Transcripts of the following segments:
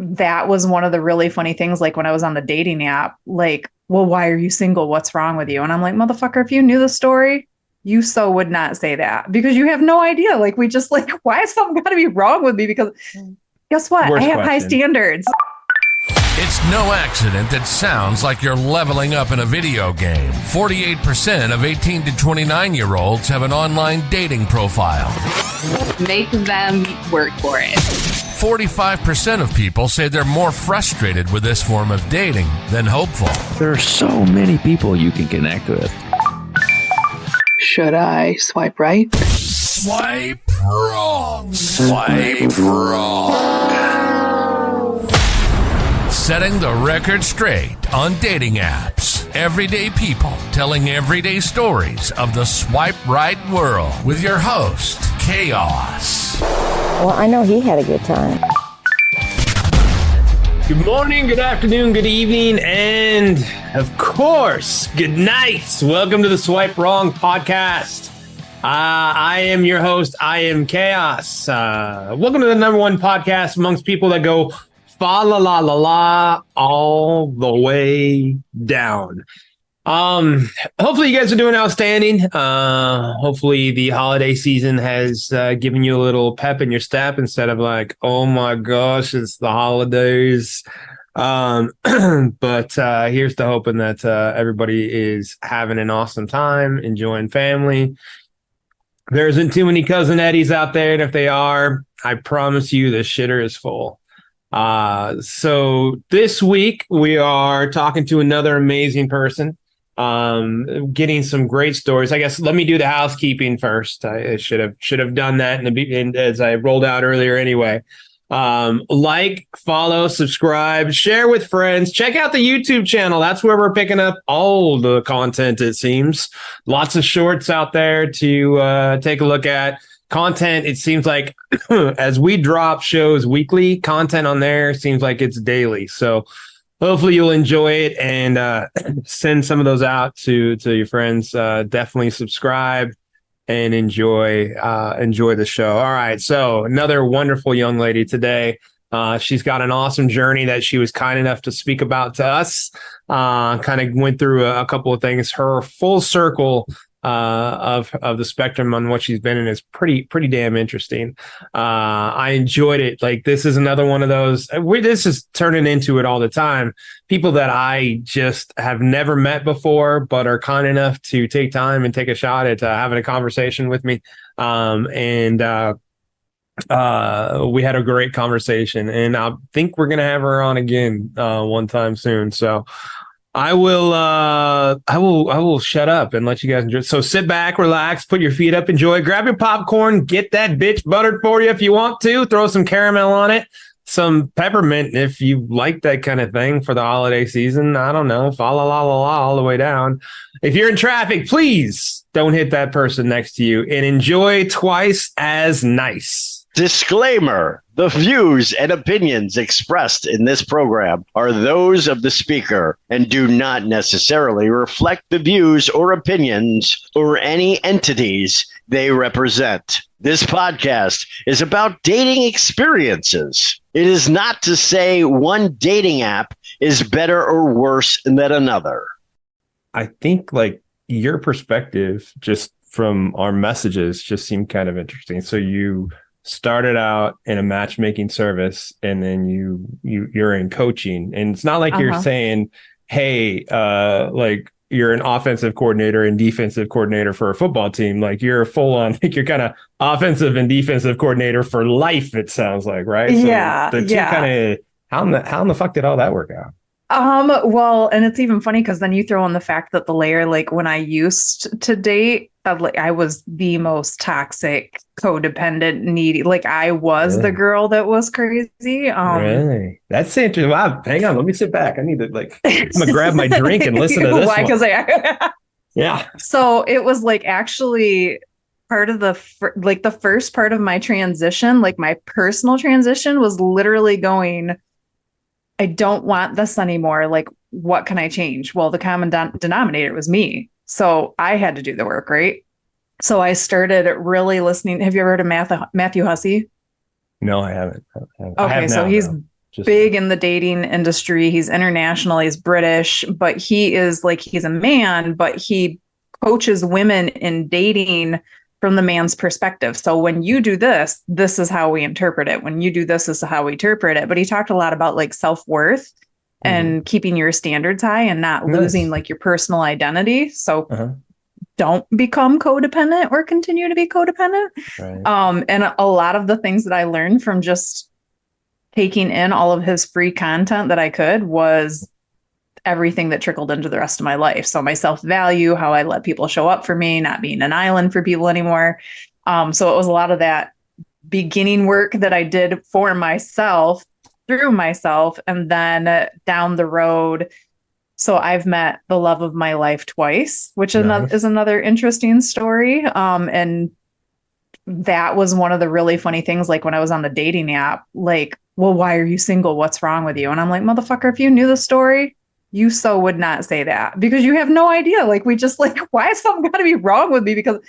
that was one of the really funny things. Like when I was on the dating app, like, well, why are you single? What's wrong with you? And I'm like, motherfucker, if you knew the story, you so would not say that because you have no idea. Like, we just like, why is something got to be wrong with me? Because guess what? I Worst have high question. standards. It's no accident that sounds like you're leveling up in a video game. 48% of 18 to 29-year-olds have an online dating profile. Make them work for it. 45% of people say they're more frustrated with this form of dating than hopeful. There are so many people you can connect with. Should I swipe right? Swipe wrong. Swipe wrong. Setting the record straight on dating apps. Everyday people telling everyday stories of the swipe right world with your host, Koss. Well, I know he had a good time. Good morning, good afternoon, good evening, and of course, good night. Welcome to the Swipe Wrong podcast. I am your host. I am Koss. Welcome to the number one podcast amongst people that go fa la la la la all the way down. Hopefully you guys are doing outstanding. Hopefully the holiday season has given you a little pep in your step instead of like, oh my gosh, it's the holidays. But here's to hoping that everybody is having an awesome time, enjoying family. There isn't too many Cousin Eddies out there, and if they are, I promise you the shitter is full. So this week we are talking to another amazing person, getting some great stories. I guess let me do the housekeeping first. I should have done that as I rolled out earlier anyway. Like, follow, subscribe, share with friends. Check out the YouTube channel. That's where we're picking up all the content, it seems. Lots of shorts out there to take a look at. Content, it seems like as we drop shows weekly, content on there seems like it's daily. So hopefully you'll enjoy it and send some of those out to your friends. Definitely subscribe and enjoy the show. All right. So another wonderful young lady today. She's got an awesome journey that she was kind enough to speak about to us. Kind of went through a couple of things. Her full circle of the spectrum on what she's been in is pretty damn interesting. I enjoyed it. Like, this is another one of those. This is turning into it all the time. People that I just have never met before, but are kind enough to take time and take a shot at having a conversation with me. We had a great conversation, and I think we're gonna have her on again one time soon. So I will shut up and let you guys enjoy. So sit back, relax, put your feet up, enjoy, grab your popcorn, get that bitch buttered for you if you want to, throw some caramel on it, some peppermint if you like that kind of thing for the holiday season. I don't know, fa la la la la all the way down. If you're in traffic, please don't hit that person next to you and enjoy twice as nice. Disclaimer: the views and opinions expressed in this program are those of the speaker and do not necessarily reflect the views or opinions or any entities they represent. This podcast is about dating experiences. It is not to say one dating app is better or worse than another. I think like your perspective just from our messages just seemed kind of interesting. So you started out in a matchmaking service and then you're in coaching, and it's not like you're saying, hey, like you're an offensive coordinator and defensive coordinator for a football team. Like you're full on, like you're kind of offensive and defensive coordinator for life, it sounds like, right? Yeah. So the two kind of, how in the fuck did all that work out? Well, and it's even funny because then you throw in the fact that the layer, like when I used to date, like I was the most toxic, codependent, needy. Like I was the girl that was crazy. Really? That's interesting. Wow. Hang on. Let me sit back. I need to I'm gonna grab my drink and listen to this. Why? Because yeah. So it was like actually part of the first part of my transition, like my personal transition, was literally going, I don't want this anymore. Like, what can I change? Well, the common denominator was me. So I had to do the work, right? So I started really listening. Have you ever heard of Matthew Hussey? No, I haven't. Okay, so he's big in the dating industry. He's international, he's British, but he's a man, but he coaches women in dating from the man's perspective. So when you do this, this is how we interpret it. When you do this is how we interpret it. But he talked a lot about like self-worth and keeping your standards high and not losing like your personal identity. So don't become codependent or continue to be codependent. Right. And a lot of the things that I learned from just taking in all of his free content that I could was everything that trickled into the rest of my life. So my self-value, how I let people show up for me, not being an island for people anymore. So it was a lot of that beginning work that I did for myself, through myself, and then down the road. So I've met the love of my life twice, which is another interesting story. And that was one of the really funny things, like when I was on the dating app, like, well, why are you single? What's wrong with you? And I'm like, motherfucker, if you knew the story, you so would not say that, because you have no idea. Like, we just like, why is something got to be wrong with me? Because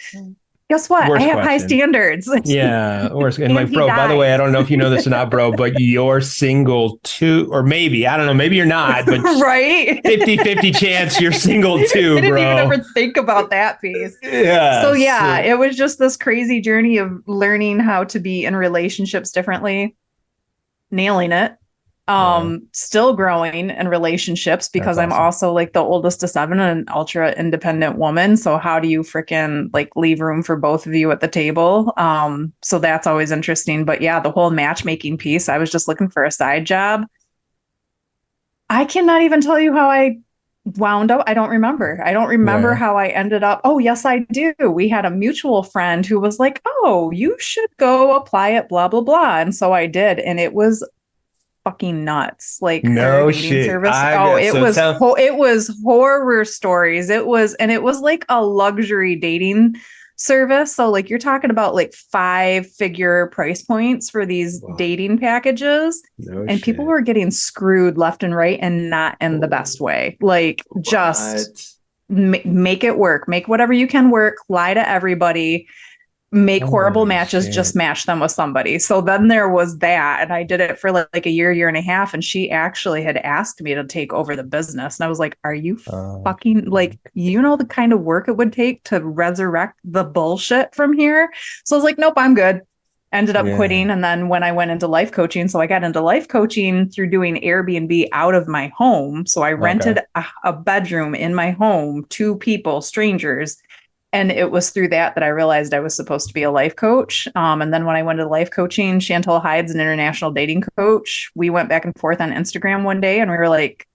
guess what? I have high standards. Yeah. And like, bro, by the way, I don't know if you know this or not, bro, but you're single too, or maybe, I don't know, maybe you're not, but right. 50-50 chance you're single too, I didn't bro. even ever think about that piece. Yeah. So it was just this crazy journey of learning how to be in relationships differently, nailing it. Still growing in relationships because I'm also like the oldest of 7 and an ultra independent woman. So how do you freaking like leave room for both of you at the table? So that's always interesting. But yeah, the whole matchmaking piece, I was just looking for a side job. I cannot even tell you how I wound up. I don't remember how I ended up. Oh, yes, I do. We had a mutual friend who was like, oh, you should go apply at blah, blah, blah. And so I did. And it was fucking nuts. Like, no dating shit. service. It was horror stories. It was like a luxury dating service. So like, you're talking about like 5-figure price points for these dating packages. And people were getting screwed left and right, and not in the best way. Like, just make it work. Make whatever you can work. Lie to everybody. Make horrible matches, just match them with somebody. So then there was that. And I did it for like a year and a half. And she actually had asked me to take over the business. And I was like, are you fucking like, you know, the kind of work it would take to resurrect the bullshit from here? So I was like, nope, I'm good. Ended up quitting. And then when I went into life coaching, so I got into life coaching through doing Airbnb out of my home. So I rented a bedroom in my home to people, strangers. And it was through that I realized I was supposed to be a life coach. And then when I went to life coaching, Chantel Hyde's an international dating coach. We went back and forth on Instagram one day, and we were like,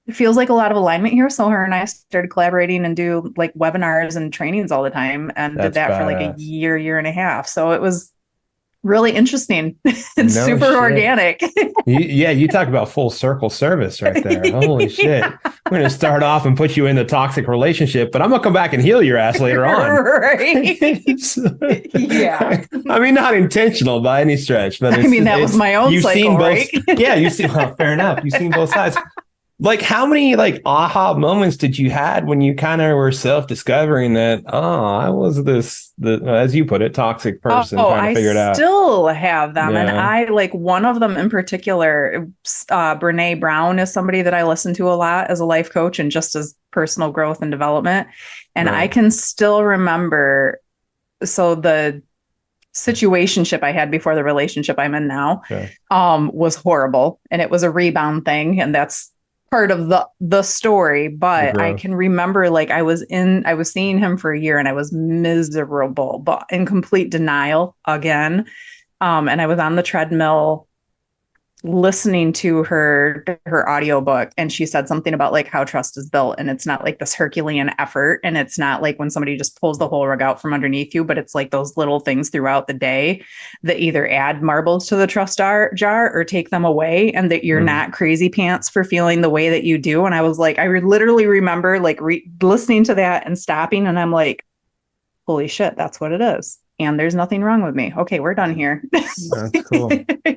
it feels like a lot of alignment here. So her and I started collaborating and do like webinars and trainings all the time, and did that for like a year and a half. So it was really interesting and super organic. You talk about full circle service right there. Holy shit. We're going to start off and put you in the toxic relationship, but I'm going to come back and heal your ass later on. Right. Yeah. I mean, not intentional by any stretch, but that was my own cycle, right? Yeah, well, fair enough. You've seen both sides. Like, how many like aha moments did you had when you kind of were self-discovering that, I was as you put it, toxic person trying to figure it out? I still have them. Yeah. And I like one of them in particular, Brene Brown is somebody that I listen to a lot as a life coach and just as personal growth and development. And I can still remember, so the situationship I had before the relationship I'm in now was horrible. And it was a rebound thing. And that's part of the story, but I can remember like I was seeing him for a year and I was miserable, but in complete denial again. And I was on the treadmill listening to her audiobook, and she said something about like how trust is built, and it's not like this Herculean effort, and it's not like when somebody just pulls the whole rug out from underneath you, but it's like those little things throughout the day that either add marbles to the trust jar or take them away, and that you're not crazy pants for feeling the way that you do. And I was like, I literally remember like listening to that and stopping, and I'm like, holy shit, that's what it is. And there's nothing wrong with me. Okay, we're done here. That's cool.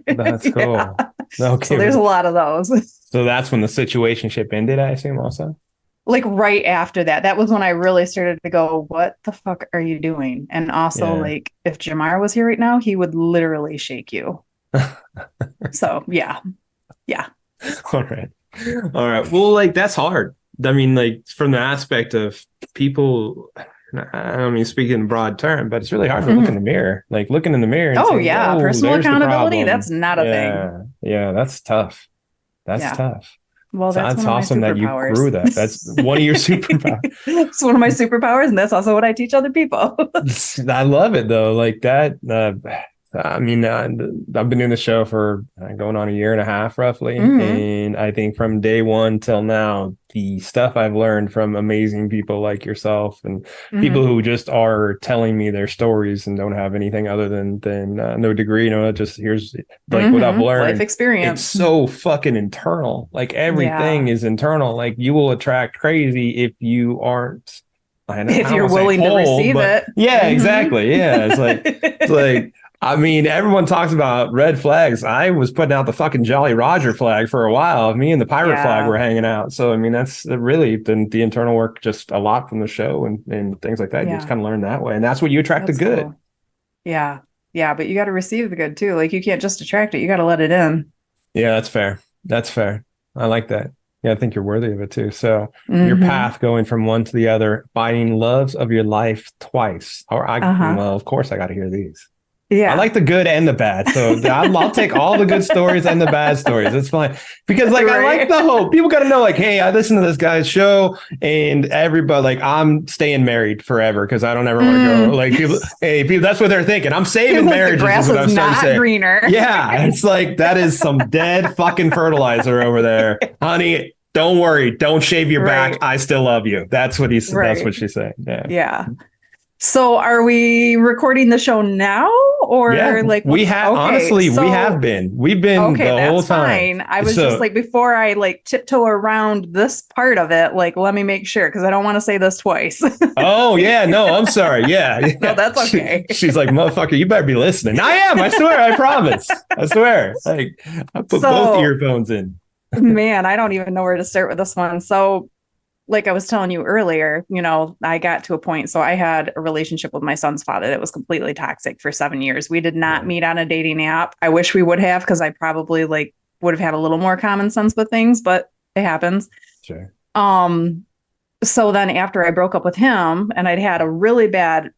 That's cool. Yeah. Okay. So there's a lot of those. So that's when the situationship ended, I assume, also? Like right after that. That was when I really started to go, what the fuck are you doing? And also like if Jamar was here right now, he would literally shake you. So yeah. All right. All right. Well, like that's hard. I mean, like from the aspect of people, I don't mean speaking in broad term, but it's really hard to look in the mirror, like looking in the mirror and Oh say, yeah, whoa, personal there's the accountability, problem. that's not a thing. Yeah. Yeah. That's tough. That's Yeah. tough. Well, So that's that's one of my awesome that you superpowers. grew that. That's one of your superpowers. It's one of my superpowers, and that's also what I teach other people. I love it though. Like that. I mean, I've been doing the show for going on a year and a half roughly. And I think from day one till now, the stuff I've learned from amazing people like yourself and people who just are telling me their stories and don't have anything other than no degree, just here's like what I've learned. Life experience. It's so fucking internal. Like everything is internal. Like you will attract crazy if you aren't. If you're willing to receive it. Yeah, exactly. Yeah. It's like, I mean, everyone talks about red flags. I was putting out the fucking Jolly Roger flag for a while. Me and the pirate flag were hanging out. So, I mean, that's really been the internal work, just a lot from the show and things like that. You just kind of learn that way. And that's what you attract the good. Cool. Yeah. Yeah. But you got to receive the good too. Like you can't just attract it. You got to let it in. Yeah, that's fair. That's fair. I like that. Yeah, I think you're worthy of it too. So your path going from one to the other, finding loves of your life twice. Or well, of course I got to hear these. Yeah. I like the good and the bad. So I'll take all the good stories and the bad stories. It's fine. Because I like the hope. People got to know like, hey, I listen to this guy's show and everybody like I'm staying married forever because I don't ever want to go. Like people, that's what they're thinking. I'm saving marriages. The grass is not greener. Yeah. It's like that is some dead fucking fertilizer over there. Honey, don't worry. Don't shave your back. I still love you. That's what he's that's what she's saying. Yeah. Yeah. So are we recording the show now or like we have honestly we have been we've been the whole time. Fine. I was just like before I like tiptoe around this part of it, like let me make sure because I don't want to say this twice. Oh yeah, no, I'm sorry. Yeah. No, that's okay. She's like, motherfucker, you better be listening. I am, I swear, I promise. I swear. Like I put both earphones in. Man, I don't even know where to start with this one. So like I was telling you earlier, I got to a point. So I had a relationship with my son's father that was completely toxic for 7 years. We did not meet on a dating app. I wish we would have, because I probably like would have had a little more common sense with things, but it happens. Sure. So then after I broke up with him and I'd had a really bad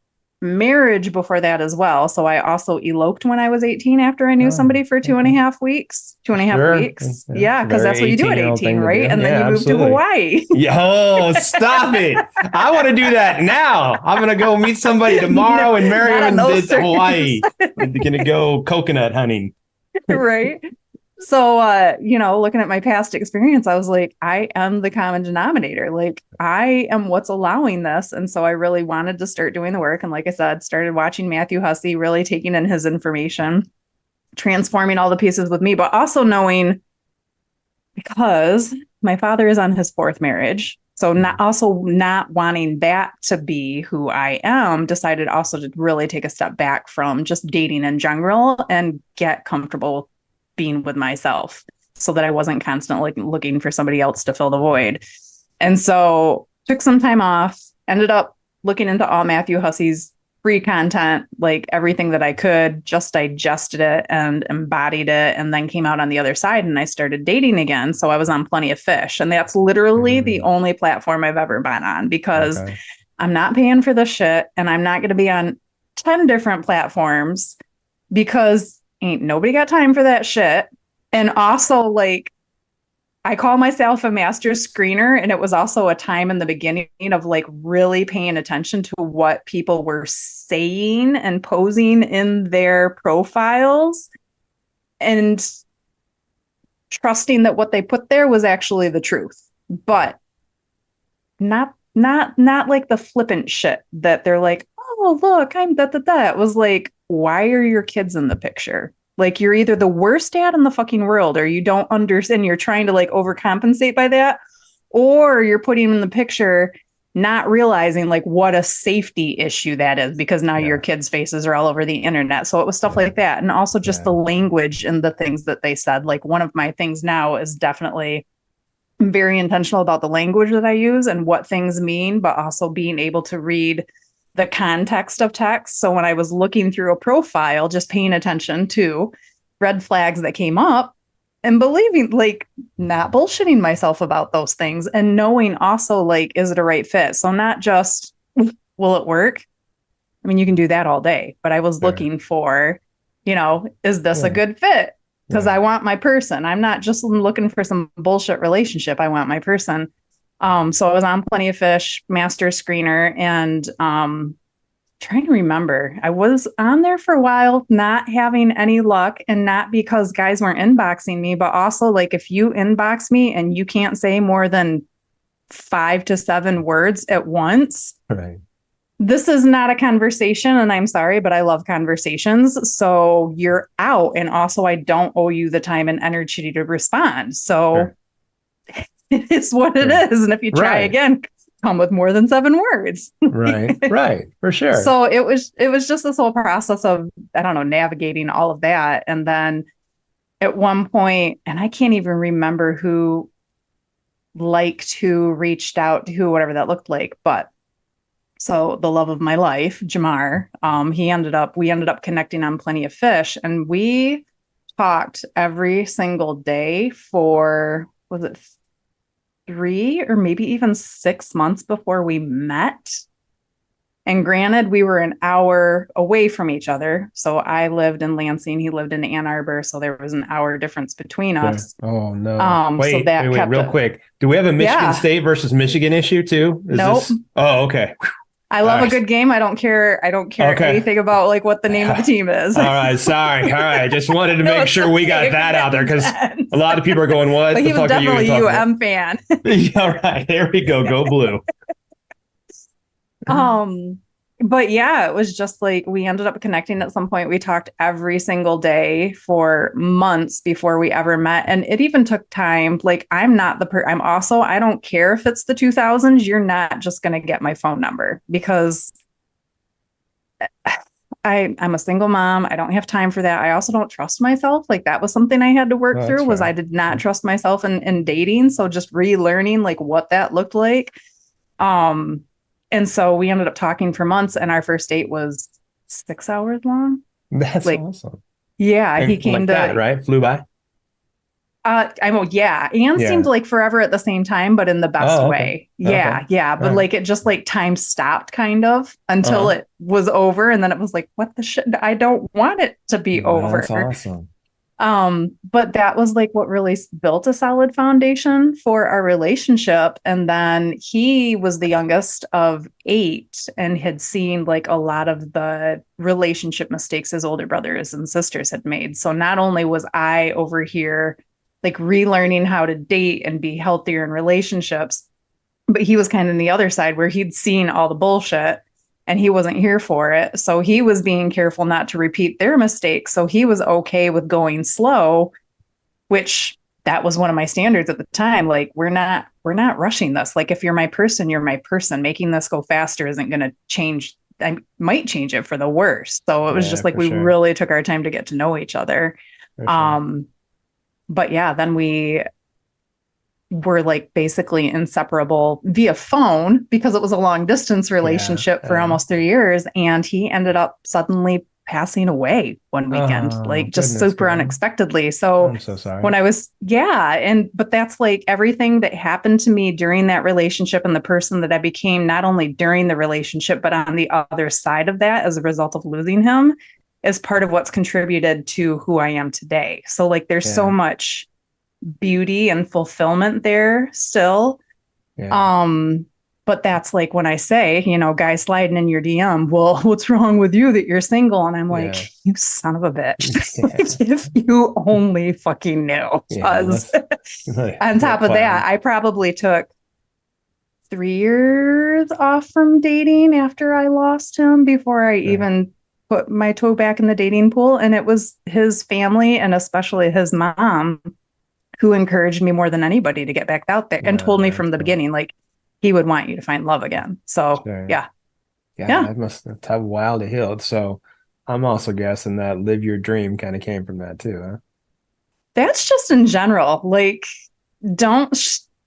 marriage before that as well. So I also eloped when I was 18 after I knew somebody for 2.5 weeks. 2.5 weeks. Yeah, because that's what you do at 18, right? And then you move to Hawaii. Yo, stop it. I want to do that now. I'm going to go meet somebody tomorrow and marry him in Hawaii. I'm going to go coconut hunting. Right. So, looking at my past experience, I was like, I am the common denominator. Like, I am what's allowing this. And so I really wanted to start doing the work. And like I said, started watching Matthew Hussey, really taking in his information, transforming all the pieces with me, but also knowing, because my father is on his 4th marriage. So not wanting that to be who I am, decided also to really take a step back from just dating in general and get comfortable being with myself so that I wasn't constantly looking for somebody else to fill the void. And so took some time off, ended up looking into all Matthew Hussey's free content, like everything that I could, just digested it and embodied it, and then came out on the other side and I started dating again. So I was on Plenty of Fish, and that's literally the only platform I've ever been on, because I'm not paying for this shit and I'm not going to be on 10 different platforms because ain't nobody got time for that shit. And also, like, I call myself a master screener, and it was also a time in the beginning of like really paying attention to what people were saying and posing in their profiles and trusting that what they put there was actually the truth, but not like the flippant shit that they're like, oh, look, I'm da. It was like, why are your kids in the picture? Like, you're either the worst dad in the fucking world, or you don't understand, you're trying to like overcompensate by that, or you're putting in the picture, not realizing like what a safety issue that is, because now your kids' faces are all over the internet. So it was stuff like that. And also just the language and the things that they said. Like, one of my things now is definitely very intentional about the language that I use and what things mean, but also being able to read the context of text. So when I was looking through a profile, just paying attention to red flags that came up and believing, like, not bullshitting myself about those things and knowing also, like, is it a right fit? So not just, will it work? I mean, you can do that all day, but I was looking for, is this a good fit? Because I want my person. I'm not just looking for some bullshit relationship. I want my person. So I was on Plenty of Fish, master screener, and trying to remember. I was on there for a while, not having any luck, and not because guys weren't inboxing me, but also, like, if you inbox me and you can't say more than 5 to 7 words at once, Right. This is not a conversation, and I'm sorry, but I love conversations. So you're out. And also, I don't owe you the time and energy to respond. So it is what it is. And if you try again, come with more than 7 words. Right. For sure. So it was just this whole process of, I don't know, navigating all of that. And then at one point, and I can't even remember who reached out to who, whatever that looked like, but so the love of my life, Jamar, we ended up connecting on Plenty of Fish, and we talked every single day for, was it 3 or maybe even 6 months before we met? And granted, we were an hour away from each other. So I lived in Lansing, he lived in Ann Arbor, so there was an hour difference between us. Oh no! So that wait, real quick. Do we have a Michigan State versus Michigan issue too? Nope. Oh, okay. I love a good game. I don't care anything about, like, what the name of the team is. All right, sorry. All right, just wanted to make sure we got that out there, because a lot of people are going, "What?" But the he was fuck definitely are you a UM fan. All right, there we go. Go blue. But yeah, it was just like we ended up connecting at some point. We talked every single day for months before we ever met. And it even took time. Like, I'm not I don't care if it's the 2000s. You're not just going to get my phone number, because I'm a single mom. I don't have time for that. I also don't trust myself. Like, that was something I had to work through, was I did not trust myself in dating. So just relearning, like, what that looked like. And so we ended up talking for months, and our first date was 6 hours long. That's awesome. Yeah, he came like that, right? Flew by. And seemed like forever at the same time, but in the best way. Yeah. But like, it just, like, time stopped kind of until it was over, and then it was like, what the shit? I don't want it to be over. That's awesome. But that was, like, what really built a solid foundation for our relationship. And then he was the youngest of 8 and had seen, like, a lot of the relationship mistakes his older brothers and sisters had made. So not only was I over here, like, relearning how to date and be healthier in relationships, but he was kind of on the other side where he'd seen all the bullshit and he wasn't here for it. So he was being careful not to repeat their mistakes. So he was okay with going slow, which that was one of my standards at the time. Like, we're not rushing this. Like, if you're my person, you're my person. Making this go faster isn't going to change. I might change it for the worse. So it was just like, we really took our time to get to know each other. But yeah, then we were, like, basically inseparable via phone, because it was a long distance relationship for almost 3 years. And he ended up suddenly passing away one weekend, just super unexpectedly. So I'm so sorry. When I was, but that's, like, everything that happened to me during that relationship and the person that I became, not only during the relationship, but on the other side of that as a result of losing him, is part of what's contributed to who I am today. So, like, there's so much beauty and fulfillment there still. But that's, like, when I say, guys sliding in your DM, well, what's wrong with you that you're single? And I'm like, you son of a bitch. If you only fucking knew. On top of that, I probably took 3 years off from dating after I lost him before I even put my toe back in the dating pool. And it was his family, and especially his mom, who encouraged me more than anybody to get back out there and told me from the beginning, like, he would want you to find love again. So, yeah. That must have took a while to heal. So I'm also guessing that live your dream kind of came from that too, huh? That's just in general. Like, don't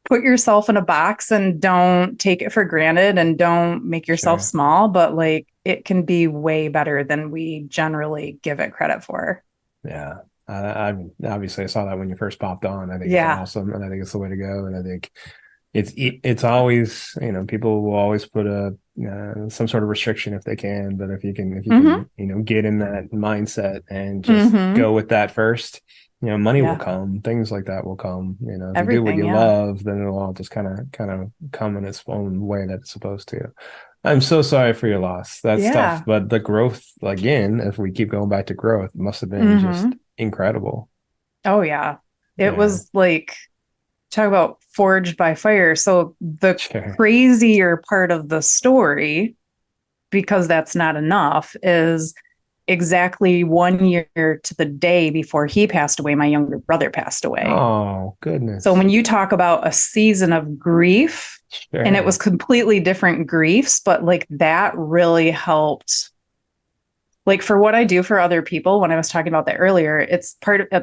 put yourself in a box, and don't take it for granted, and don't make yourself small, but, like, it can be way better than we generally give it credit for. Yeah. Obviously I saw that when you first popped on. I think it's Yeah. awesome, and I think it's the way to go. And I think it's always, people will always put a some sort of restriction if they can, but if you Mm-hmm. can get in that mindset and just Mm-hmm. go with that first, money will Yeah. come, things like that will come. If you do what Everything. you Yeah. love, then it'll all just kind of come in its own way that it's supposed to. I'm so sorry for your loss. That's tough, Yeah. but the growth, again, if we keep going back to growth, must have been just Mm-hmm. incredible. Oh yeah. It Yeah, was like, talk about forged by fire. So the sure. crazier part of the story, because that's not enough, is exactly 1 year to the day before he passed away, my younger brother passed away. Oh, So goodness. when you talk about a season of grief, and it was Sure. completely different griefs, but like that really helped. Like for what I do for other people, when I was talking about that earlier, it's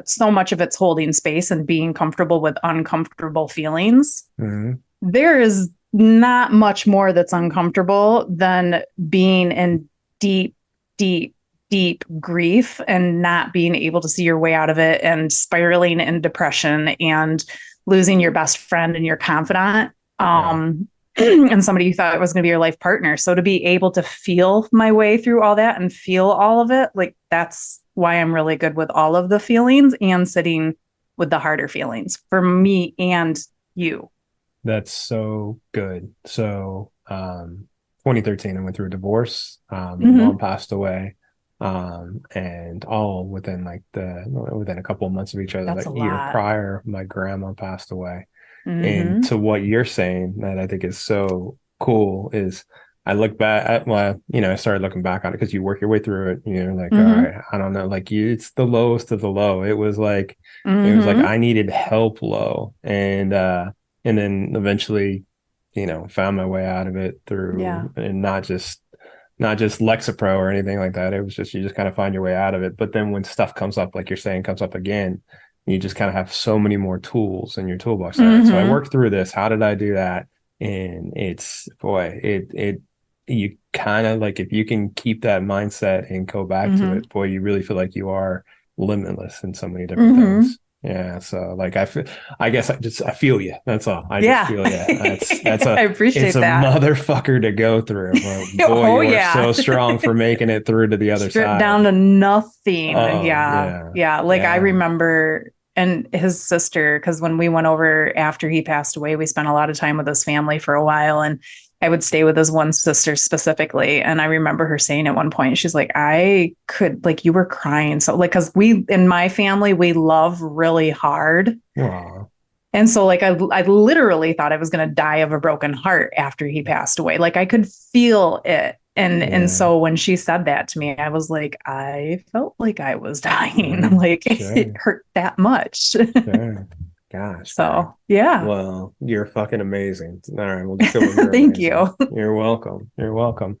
so much of it's holding space and being comfortable with uncomfortable feelings. Mhm. There is not much more that's uncomfortable than being in deep, deep, deep grief and not being able to see your way out of it and spiraling in depression and losing your best friend and your confidant. Yeah. And somebody you thought was going to be your life partner. So to be able to feel my way through all that and feel all of it, like that's why I'm really good with all of the feelings and sitting with the harder feelings for me and you. That's so good. So, 2013, I went through a divorce. My mom Mm-hmm. passed away. And all within a couple of months of each other, That's a that year lot. prior, my grandma passed away. And Mm-hmm. to what you're saying, that I think is so cool, is I look back at, well, I started looking back on it because you work your way through it. Like, all Mm-hmm. right, I don't know, like it's the lowest of the low. It was like Mm-hmm. I needed help low. And then eventually, found my way out of it Yeah. through, and not just Lexapro or anything like that. It was just, you just kind of find your way out of it. But then when stuff comes up, like you're saying, comes up again, you just kind of have so many more tools in your toolbox. All right, so I Mm-hmm. worked through this. How did I do that? And it's, boy, you kind of like, if you can keep that mindset and go back to Mm-hmm. it, boy, you really feel like you are limitless in so many different Mm-hmm. things. Yeah. So like, I guess I feel you. That's all. I just Yeah. feel you. That's I it's a appreciate that. motherfucker to go through. But boy, Oh you are yeah. so strong for making it through to the other Stripped down side. to nothing. Oh, Yeah. yeah. Yeah. Like I Yeah. remember, and his sister, because when we went over after he passed away, we spent a lot of time with his family for a while. And I would stay with his one sister specifically. And I remember her saying at one point, she's like, I could, like, you were crying. So, like, because in my family, we love really hard. Aw. And so, like, I literally thought I was going to die of a broken heart after he passed away. Like, I could feel it. And Yeah. so when she said that to me, I was like, I felt like I was dying. Yeah. Like, it Sure. hurt that much. Sure. Gosh, girl. So, yeah. Well, you're fucking amazing. All right, we'll just go with you're Thank amazing. you. You're welcome. You're welcome.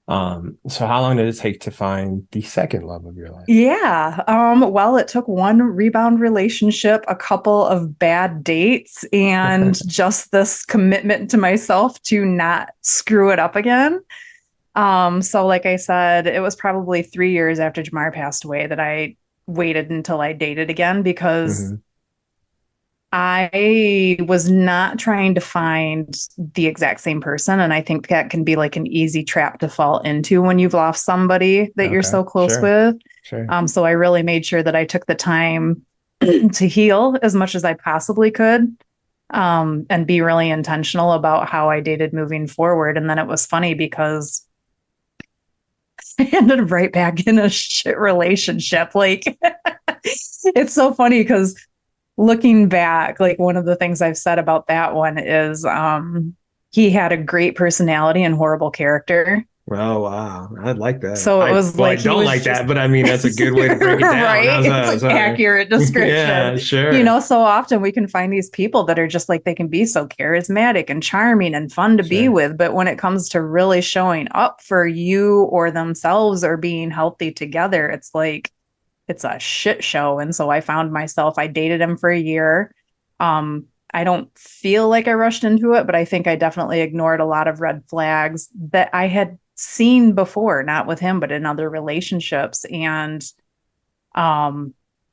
So how long did it take to find the second love of your life? Yeah. Well, it took one rebound relationship, a couple of bad dates, and just this commitment to myself to not screw it up again. So like I said, it was probably 3 years after Jamar passed away that I waited until I dated again because Hmm. I was not trying to find the exact same person. And I think that can be like an easy trap to fall into when you've lost somebody that you're Okay. so close Sure. with. Sure. So I really made sure that I took the time to heal as much as I possibly could, and be really intentional about how I dated moving forward. And then it was funny because I ended right back in a shit relationship. Like, it's so funny because looking back, like one of the things I've said about that one is he had a great personality and horrible character. Oh wow, I like that. So it was I like he don't was like just that, but I mean that's a good way to break it down. right. How's It's that? like Sorry. accurate description. Yeah, sure. So often we can find these people that are just like they can be so charismatic and charming and fun to be Sure. with, but when it comes to really showing up for you or themselves or being healthy together, it's like it's a shit show. And so I found myself, I dated him for a year. I don't feel like I rushed into it, but I think I definitely ignored a lot of red flags that I had seen before, not with him, but in other relationships. And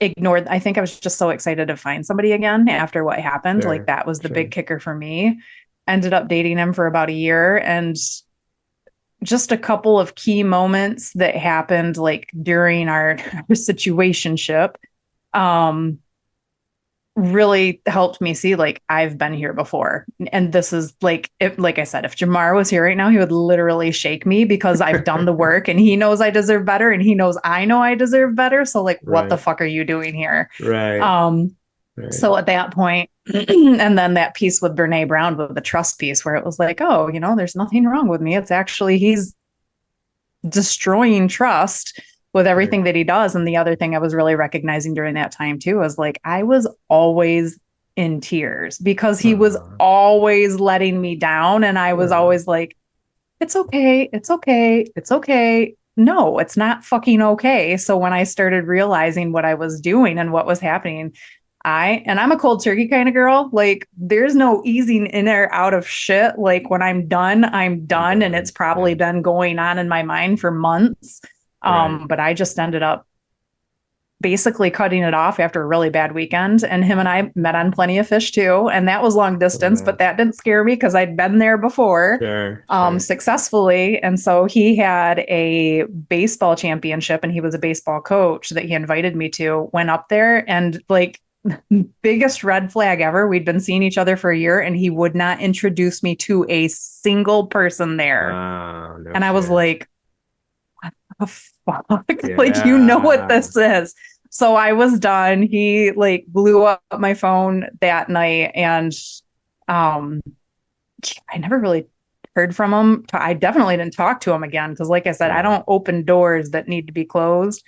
ignored. I think I was just so excited to find somebody again after what happened. Sure, Like that was the sure. big kicker for me. Ended up dating him for about a year, and just a couple of key moments that happened like during our situationship really helped me see like I've been here before. And this is like, if, like I said, if Jamar was here right now, he would literally shake me because I've done the work and he knows I deserve better and he knows I know I deserve better. So like, what the Right. fuck are you doing here? Right. Right. So at that point, and then that piece with Brene Brown with the trust piece where it was like, oh, you know, there's nothing wrong with me. It's actually he's destroying trust with everything that he does. And the other thing I was really recognizing during that time too was like I was always in tears because he was always letting me down. And I was always like, it's okay, it's okay, it's okay. No, it's not fucking okay. So when I started realizing what I was doing and what was happening, I'm a cold turkey kind of girl. Like there's no easing in or out of shit. Like when I'm done, I'm done. And it's probably been going on in my mind for months. But I just ended up basically cutting it off after a really bad weekend. And him and I met on Plenty of Fish too. And that was long distance, but that didn't scare me because I'd been there before successfully. And so he had a baseball championship and he was a baseball coach that he invited me to, went up there and like biggest red flag ever. We'd been seeing each other for a year and he would not introduce me to a single person there. And I was like, what the fuck? Yeah. Like, you know what this is. So I was done. He like blew up my phone that night and I never really heard from him. I definitely didn't talk to him again because like I said, I don't open doors that need to be closed.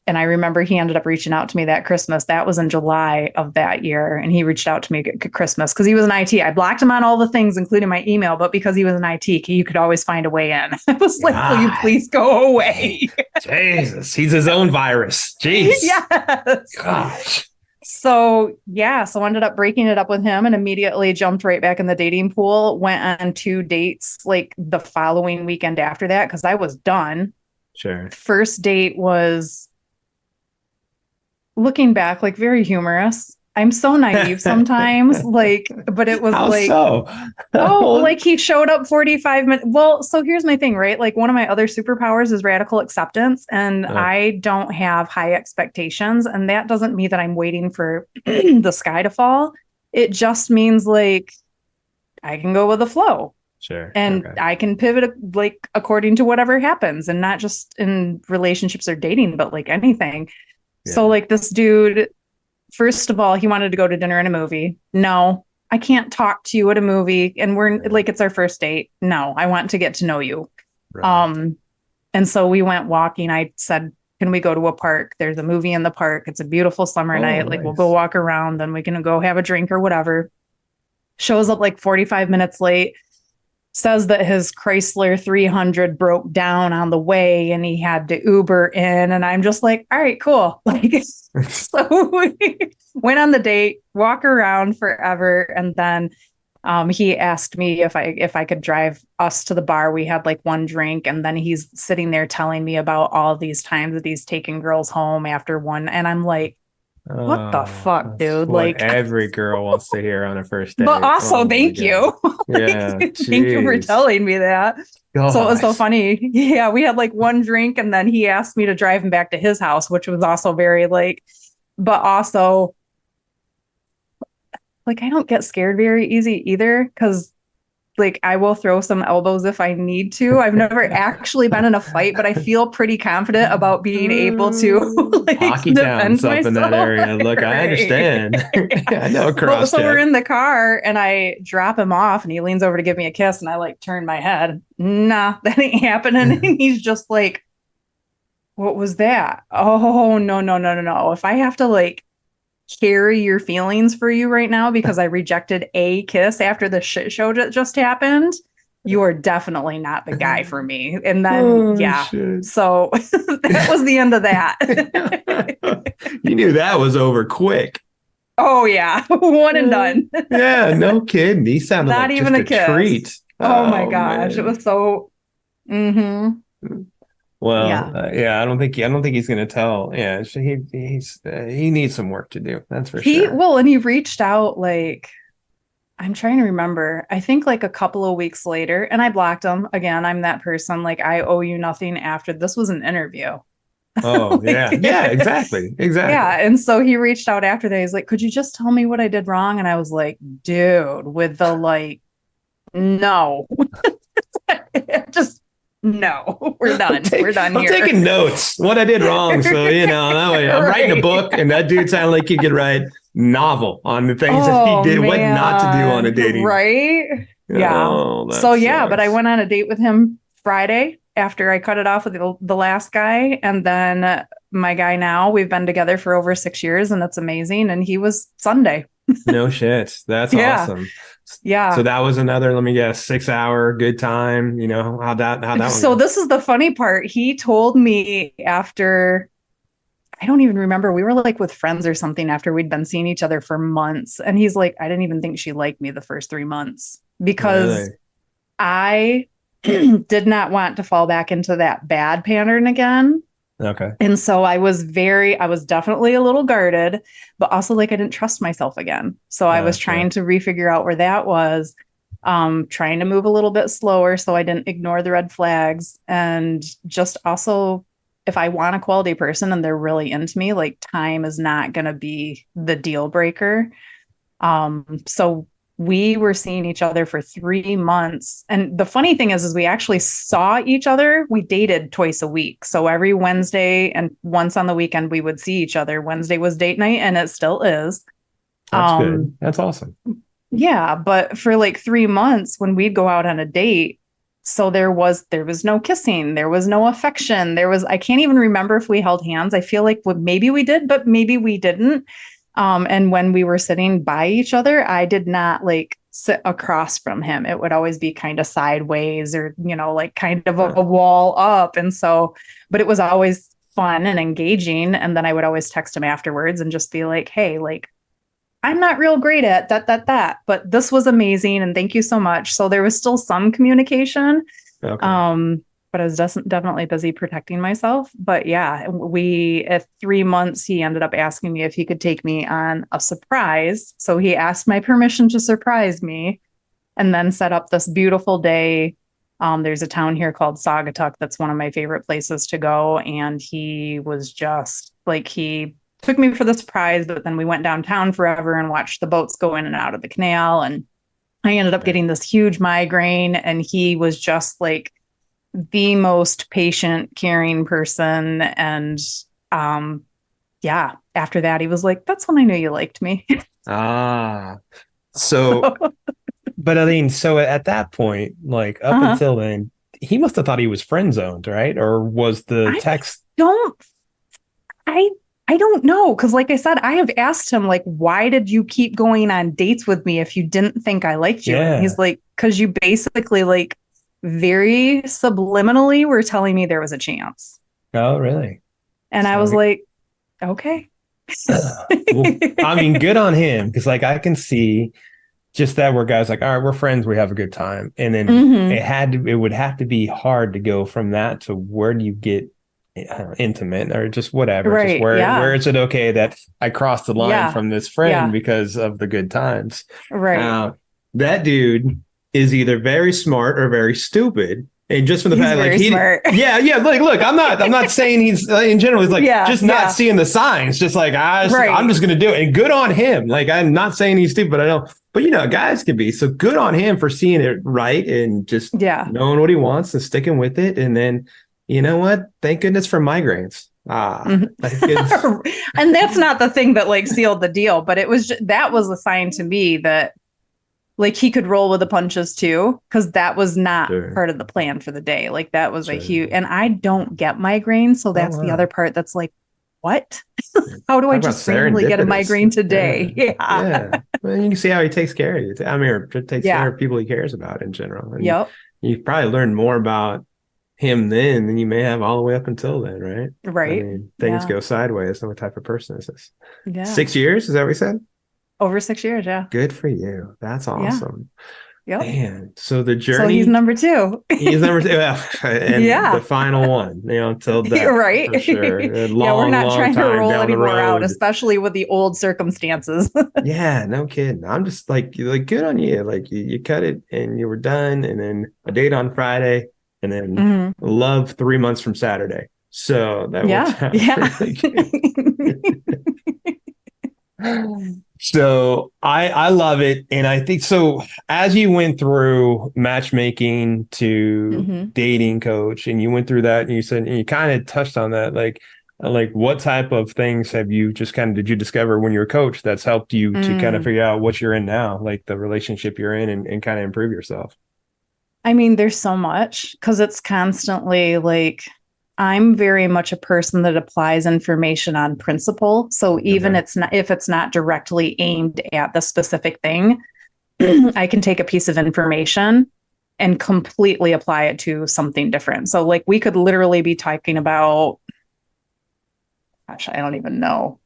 And I remember he ended up reaching out to me that Christmas. That was in July of that year. And he reached out to me at Christmas because he was in IT. I blocked him on all the things, including my email, but because he was in IT, you could always find a way in. I was like, will you please go away? Jesus, he's his own virus. Jeez. Yes. Gosh. So ended up breaking it up with him and immediately jumped right back in the dating pool. Went on 2 dates like the following weekend after that because I was done. Sure. First date was, looking back, like very humorous. I'm so naive sometimes, like, but it was like he showed up 45 minutes. Well, so here's my thing, right? Like one of my other superpowers is radical acceptance, and I don't have high expectations, and that doesn't mean that I'm waiting for the sky to fall. It just means like I can go with the flow. Sure. And I can pivot like according to whatever happens, and not just in relationships or dating, but like anything. Yeah. So like this dude, first of all, he wanted to go to dinner and a movie. No, I can't talk to you at a movie. And we're like, it's our first date. No, I want to get to know you. Right. And so we went walking. I said, can we go to a park? There's a movie in the park. It's a beautiful summer night. Like we'll go walk around, then we can go have a drink or whatever. Shows up like 45 minutes late. Says that his Chrysler 300 broke down on the way and he had to Uber in. And I'm just like, all right, cool. Like, so we went on the date, walk around forever. And then he asked me if I could drive us to the bar. We had like one drink. And then he's sitting there telling me about all these times that he's taken girls home after one. And I'm like, what the fuck, dude? Like every girl wants to hear on a first date. But also, thank you. Yeah, thank you for telling me that. Gosh. So it was so funny. Yeah, we had like one drink, and then he asked me to drive him back to his house, which was also very like, but also like I don't get scared very easy either because like I will throw some elbows if I need to. I've never actually been in a fight, but I feel pretty confident about being able to like hockey towns up in that area. Look, I understand. I know. So we're in the car and I drop him off and he leans over to give me a kiss and I like turn my head. Nah, that ain't happening. And he's just like, what was that? Oh, no. If I have to like carry your feelings for you right now because I rejected a kiss after the shit show that just happened, you are definitely not the guy for me. And then shit. So that was the end of that. You knew that was over quick. Oh yeah, one and done. Yeah, no kidding. He sounded not like even just a kiss. Treat. Oh my gosh, man. It was so. Well, Yeah. I don't think he's going to tell. Yeah, he needs some work to do. That's for He, sure. well, and he reached out like, I'm trying to remember. I think like a couple of weeks later, and I blocked him. Again, I'm that person. Like, I owe you nothing after this was an interview. Oh, Like, yeah. Yeah, exactly. Exactly. yeah. And so he reached out after that. He's like, could you just tell me what I did wrong? And I was like, dude, with the like, no, just no, we're done. We're done I'm here. taking notes what I did wrong. So, that way I'm writing a book, and that dude sounded like he could write novel on the things that he Oh did, what not to do on a man, dating. right? Yeah. Oh, that So yeah, but I sucks. went on a date with him Friday after I cut it off with the last guy, and then my guy now, we've been together for over 6 years, and it's amazing. And he was Sunday. No shit. That's Yeah, awesome. So yeah. that was another, let me guess, 6 hour good time. How'd that one So go? this is the funny part. He told me after, I don't even remember. We were like with friends or something after we'd been seeing each other for months. And he's like, I didn't even think she liked me the first 3 months because Really? I did not want to fall back into that bad pattern again. Okay. And so I was definitely a little guarded, but also like I didn't trust myself again. So I was Sure. trying to refigure out where that was, trying to move a little bit slower so I didn't ignore the red flags. And just also, if I want a quality person and they're really into me, like time is not going to be the deal breaker. So we were seeing each other for 3 months. And the funny thing is we actually saw each other. We dated twice a week. So every Wednesday and once on the weekend, we would see each other. Wednesday was date night, and it still is. That's good. That's awesome. Yeah. But for like 3 months, when we'd go out on a date, so there was no kissing, there was no affection, I can't even remember if we held hands. I feel like maybe we did, but maybe we didn't. And when we were sitting by each other, I did not like sit across from him. It would always be kind of sideways or, like kind of a wall up. And so, but it was always fun and engaging. And then I would always text him afterwards and just be like, hey, like, I'm not real great at that, but this was amazing. And thank you so much. So there was still some communication. Okay. But I was definitely busy protecting myself. But yeah, at 3 months, he ended up asking me if he could take me on a surprise. So he asked my permission to surprise me and then set up this beautiful day. There's a town here called Saugatuck that's one of my favorite places to go. And he was just like, he took me for the surprise, but then we went downtown forever and watched the boats go in and out of the canal. And I ended up getting this huge migraine, and he was just like the most patient, caring person. And yeah, after that, he was like, that's when I knew you liked me. So, but I mean, so at that point, like up until then, he must have thought he was friend zoned, right? Or was the text? I don't know. Cause like I said, I have asked him, like, why did you keep going on dates with me if you didn't think I liked you? Yeah. And he's like, cause you basically like very subliminally were telling me there was a chance. Oh, really? And I was like, okay. Well, I mean, good on him. Because like I can see just that where guys like, all right, we're friends, we have a good time. And then it would have to be hard to go from that to where do you get intimate or just whatever. Right. Just where is it okay that I crossed the line from this friend because of the good times? Right. That dude is either very smart or very stupid. And just from the fact, like, smart. Like, look, I'm not saying he's in general. He's like not seeing the signs. Just like I'm just gonna do it. And good on him. Like, I'm not saying he's stupid, but I don't. But guys can be. So good on him for seeing it right and just knowing what he wants and sticking with it. And then, you know what? Thank goodness for migraines. And that's not the thing that like sealed the deal, but that was a sign to me that like he could roll with the punches too, because that was not part of the plan for the day. Like that was a huge, and I don't get migraines. So that's the other part that's like, what? How do I just randomly get a migraine today? Yeah. Well, you can see how he takes care of you. I mean, or takes care of people he cares about in general. And you've probably learned more about him then than you may have all the way up until then, right? Right. I mean, things go sideways. What type of person is this? Yeah. 6 years? Is that what we said? Over 6 years, yeah. Good for you. That's awesome. Yep. Man, so the So journey. he's number 2. He's number 2, yeah. And Yeah. the final one, till death, Right. for sure. A Yeah, we're long, not long trying to time roll down the anymore out, road. especially with the old circumstances. Yeah, no kidding. I'm just like good on you. Like you cut it and you were done, and then a date on Friday, and then Mhm. love 3 months from Saturday. So that Yeah. works out Yeah. really good. So I love it, and I think so. As you went through matchmaking to Mhm. dating coach, and you went through that, and you said, and you kind of touched on that, like what type of things have you just kind of did you discover when you were a coach that's helped you to kind of Mm. figure out what you're in now, like the relationship you're in, and kind of improve yourself? I mean, there's so much because it's constantly like I'm very much a person that applies information on principle. So even Okay. it's not if it's not directly aimed at the specific thing, I can take a piece of information and completely apply it to something different. So like we could literally be talking about, gosh, I don't even know.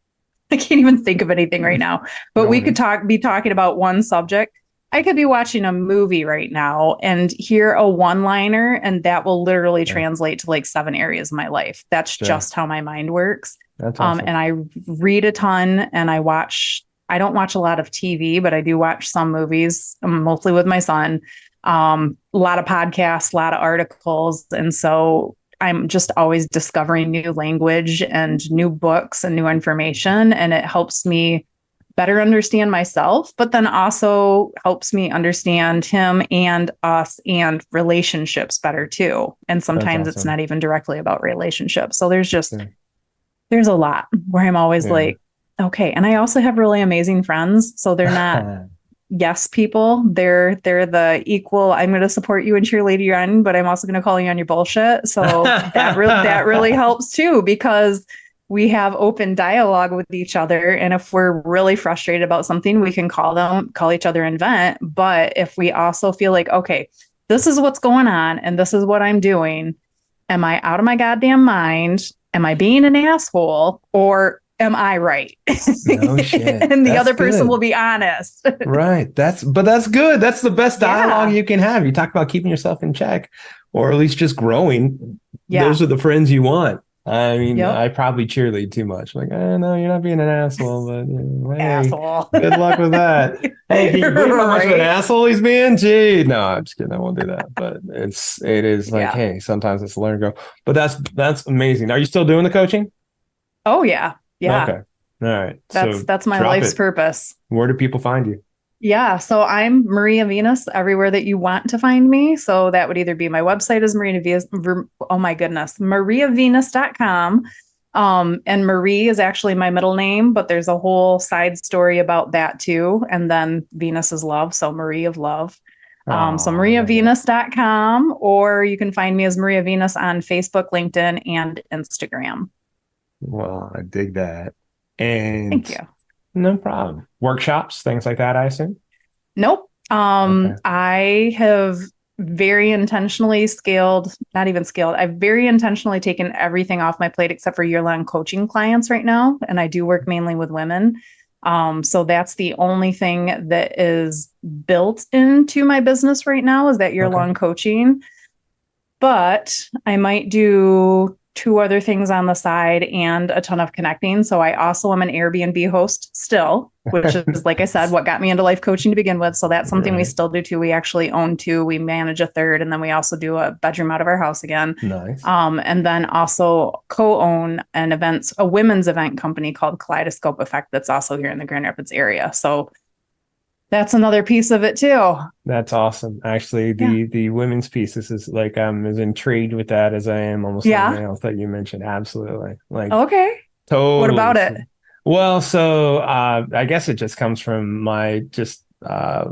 I can't even think of anything right now. But No we could worries. be talking about one subject. I could be watching a movie right now and hear a one-liner, and that will literally Yeah, translate to like 7 areas of my life. That's sure. just how my mind works. That's awesome. And I read a ton, and I don't watch a lot of TV, but I do watch some movies, mostly with my son. A lot of podcasts, a lot of articles. And so I'm just always discovering new language and new books and new information. And it helps me better understand myself, but then also helps me understand him and us and relationships better too. And That's sometimes it's awesome. not even directly about relationships. So there's just, Yeah. there's a lot where I'm always Yeah. like, okay. And I also have really amazing friends. So they're not yes people. They're the equal, I'm going to support you and cheerlead you on, but I'm also going to call you on your bullshit. So that really helps too, because we have open dialogue with each other. And if we're really frustrated about something, we can call each other and vent. But if we also feel like, okay, this is what's going on and this is what I'm doing, am I out of my goddamn mind? Am I being an asshole? Or am I right? No shit. And the That's other person will good. be honest. Right. That's good. That's the best dialogue Yeah. you can have. You talk about keeping yourself in check, or at least just growing. Yeah. Those are the friends you want. I mean, Yep. I probably cheerlead too much. Like, no, you're not being an asshole, but hey, Asshole. good luck with that. Hey, can you believe how much of an Right. asshole he's being? Gee, no, I'm just kidding. I won't do that. But it is like, Yeah. hey, sometimes it's learn and go. But that's amazing. Are you still doing the coaching? Oh yeah. Yeah. Okay. All right. So That's my drop life's it. purpose. Where do people find you? Yeah. So I'm Maria Venus everywhere that you want to find me. So that would either be my website is Maria Venus. Oh my goodness. MariaVenus.com. And Marie is actually my middle name, but there's a whole side story about that too. And then Venus is love. So Marie of love. So I love it. MariaVenus.com, or you can find me as Maria Venus on Facebook, LinkedIn, and Instagram. Well, I dig that. And Thank you. no problem. Workshops, things like that, I assume. Nope. Okay. I have very intentionally not even scaled. I've very intentionally taken everything off my plate except for year-long coaching clients right now. And I do work mainly with women. So that's the only thing that is built into my business right now is that year-long coaching. But I might do 2 other things on the side and a ton of connecting. So I also am an Airbnb host still, which is, like I said, what got me into life coaching to begin with. So that's something we still do too. We actually own 2. We manage a 3rd, and then we also do a bedroom out of our house again. Nice. And then also co-own a women's event company called Kaleidoscope Effect that's also here in the Grand Rapids area. So that's another piece of it too. That's awesome. Actually, the women's piece, this is like I'm as intrigued with that as I am almost anything else that you mentioned. Absolutely. Like okay. totally. What about it? Well, so I guess it just comes from my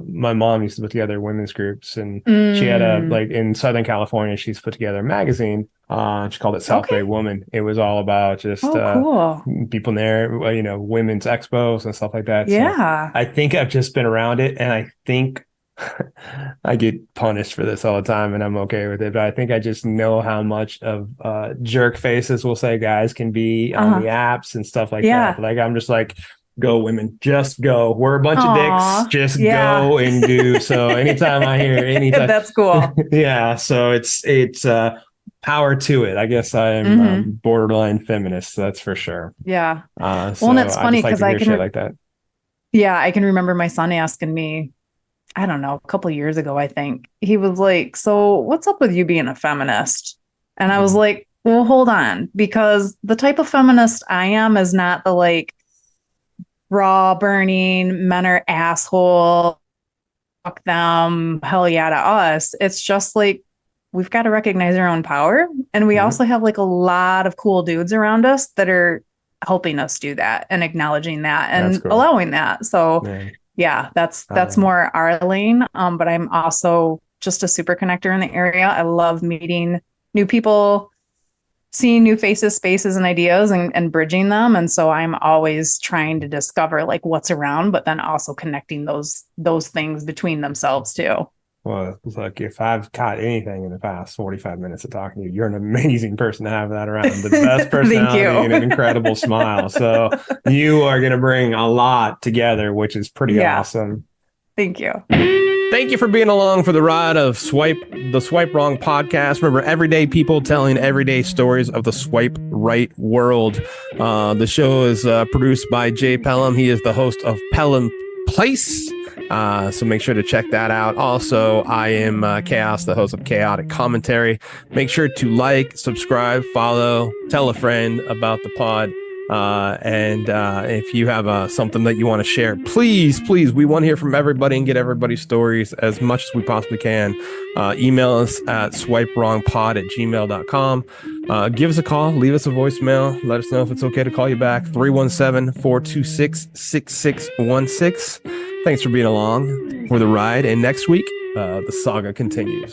mom used to put together women's groups, and she had in Southern California, she's put together a magazine. She called it South Bay Woman. It was all about just cool. people there, women's expos and stuff like that. Yeah. So I think I've just been around it, and I think I get punished for this all the time, and I'm okay with it. But I think I just know how much of jerk faces, we'll say, guys can be on the apps and stuff like that. Like I'm just like, Go women, just go. We're a bunch of Aw, dicks. Just yeah. go and do. So anytime I hear anytime, That's cool. yeah. So it's power to it. I guess I am borderline feminist. That's for sure. Yeah. So Well, and it's I funny just like because to I hear can, shit like that. yeah, I can remember my son asking me, I don't know, a couple of years ago, I think. He was like, "So what's up with you being a feminist?" And I was like, well, hold on, because the type of feminist I am is not the like raw burning, men are asshole, fuck them, hell yeah to us. It's just like we've got to recognize our own power. And we also have like a lot of cool dudes around us that are helping us do that and acknowledging that and That's cool. allowing that. So yeah, that's more our lane. But I'm also just a super connector in the area. I love meeting new people, seeing new faces, spaces, and ideas and bridging them. And so I'm always trying to discover like what's around, but then also connecting those things between themselves too. Well, look, if I've caught anything in the past 45 minutes of talking to you, you're an amazing person to have that around. The best personality and an incredible smile. So you are going to bring a lot together, which is pretty awesome. Thank you. Thank you for being along for the ride of the Swipe Wrong podcast. Remember, everyday people telling everyday stories of the swipe right world. The show is produced by Jay Pelham. He is the host of Pelham Place. So make sure to check that out. Also, I am Chaos, the host of Chaotic Commentary. Make sure to like, subscribe, follow, tell a friend about the pod. And if you have something that you want to share, please, we want to hear from everybody and get everybody's stories as much as we possibly can. Email us at swipewrongpod@gmail.com. Give us a call, leave us a voicemail. Let us know if it's okay to call you back. 317-426-6616. Thanks for being along for the ride. And next week, the saga continues.